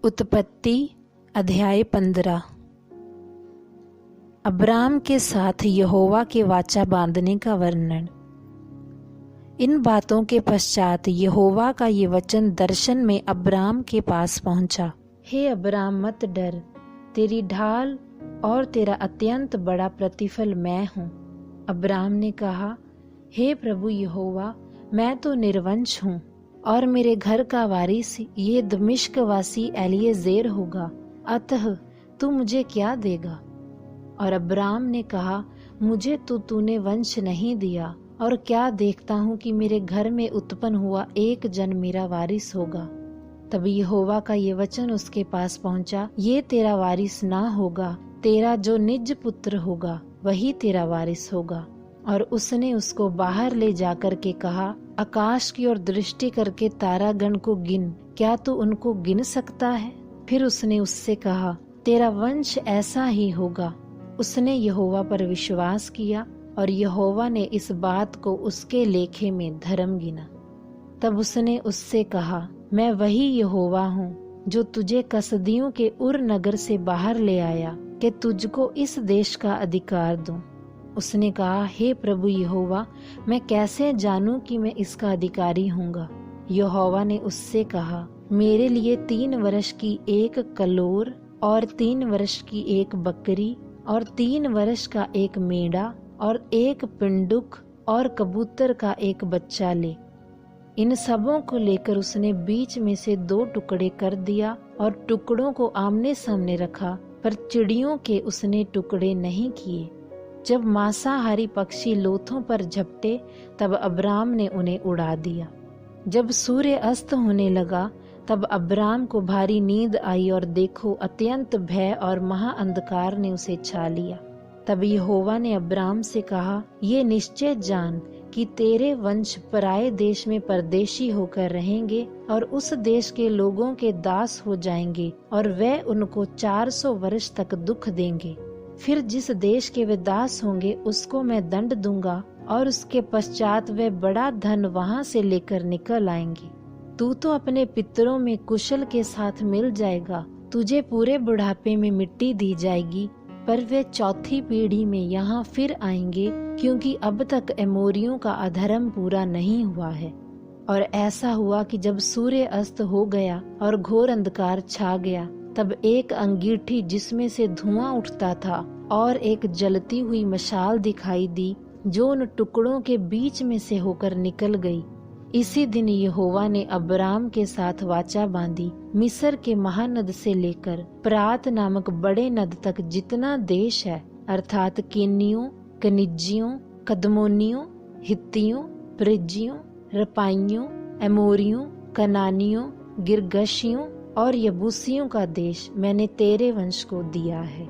उत्पत्ति अध्याय 15। अब्राम के साथ यहोवा के वाचा बांधने का वर्णन। इन बातों के पश्चात यहोवा का ये वचन दर्शन में अब्राम के पास पहुंचा। हे अब्राम, मत डर, तेरी ढाल और तेरा अत्यंत बड़ा प्रतिफल मैं हूँ। अब्राम ने कहा, हे प्रभु यहोवा, मैं तो निर्वंश हूँ और मेरे घर का वारिस ये दमिश्क वासी एलिएजेर होगा, अतः तू मुझे क्या देगा? और अब्राम ने कहा, मुझे तो तूने वंश नहीं दिया, और क्या देखता हूँ कि मेरे घर में उत्पन्न हुआ एक जन मेरा वारिस होगा। तब यहोवा का ये वचन उसके पास पहुंचा, ये तेरा वारिस ना होगा, तेरा जो निज पुत्र होगा वही तेरा वारिस होगा। और उसने उसको बाहर ले जाकर के कहा, आकाश की ओर दृष्टि करके तारागण को गिन, क्या तू उनको गिन सकता है? फिर उसने उससे कहा, तेरा वंश ऐसा ही होगा। उसने यहोवा पर विश्वास किया और यहोवा ने इस बात को उसके लेखे में धर्म गिना। तब उसने उससे कहा, मैं वही यहोवा हूँ जो तुझे कसदियों के उर नगर से बाहर ले आया कि तुझको इस देश का अधिकार दूं। उसने कहा, हे प्रभु यहोवा, मैं कैसे जानूं कि मैं इसका अधिकारी हूँगा? यहोवा ने उससे कहा, मेरे लिए 3 वर्ष की एक कलोर और 3 वर्ष की एक बकरी और 3 वर्ष का एक मेढ़ा और एक पिंडुक और कबूतर का एक बच्चा ले। इन सबों को लेकर उसने बीच में से 2 टुकड़े कर दिया और टुकड़ों को आमने सामने रखा, पर चिड़ियों के उसने टुकड़े नहीं किए। जब मांसाहारी पक्षी लोथों पर झपटे, तब अब्राम ने उन्हें उड़ा दिया। जब सूर्य अस्त होने लगा, तब अब्राम को भारी नींद आई और देखो, अत्यंत भय और महा अंधकार ने उसे छा लिया। तब यहोवा ने अब्राम से कहा, ये निश्चय जान कि तेरे वंश पराये देश में परदेशी होकर रहेंगे और उस देश के लोगों के दास हो जाएंगे, और वे उनको 400 वर्ष तक दुख देंगे। फिर जिस देश के वे दास होंगे उसको मैं दंड दूंगा, और उसके पश्चात वे बड़ा धन वहां से लेकर निकल आएंगे। तू तो अपने पितरों में कुशल के साथ मिल जाएगा, तुझे पूरे बुढ़ापे में मिट्टी दी जाएगी, पर वे 4थी पीढ़ी में यहाँ फिर आएंगे, क्योंकि अब तक एमोरियों का अधर्म पूरा नहीं हुआ है। और ऐसा हुआ कि जब सूर्य अस्त हो गया और घोर अंधकार छा गया, तब एक अंगीठी जिसमें से धुआं उठता था और एक जलती हुई मशाल दिखाई दी, जो उन टुकड़ों के बीच में से होकर निकल गई। इसी दिन यहोवा ने अब्राम के साथ वाचा बांधी, मिस्र के महानद से लेकर प्रात नामक बड़े नद तक जितना देश है, अर्थात केनियों, कनिज्जियों, कदमोनियों, हित्तियों, परिज्जियों, रपाइयों, एमोरियों, कनानियों, गिरगशियों और यबूसियों का देश मैंने तेरे वंश को दिया है।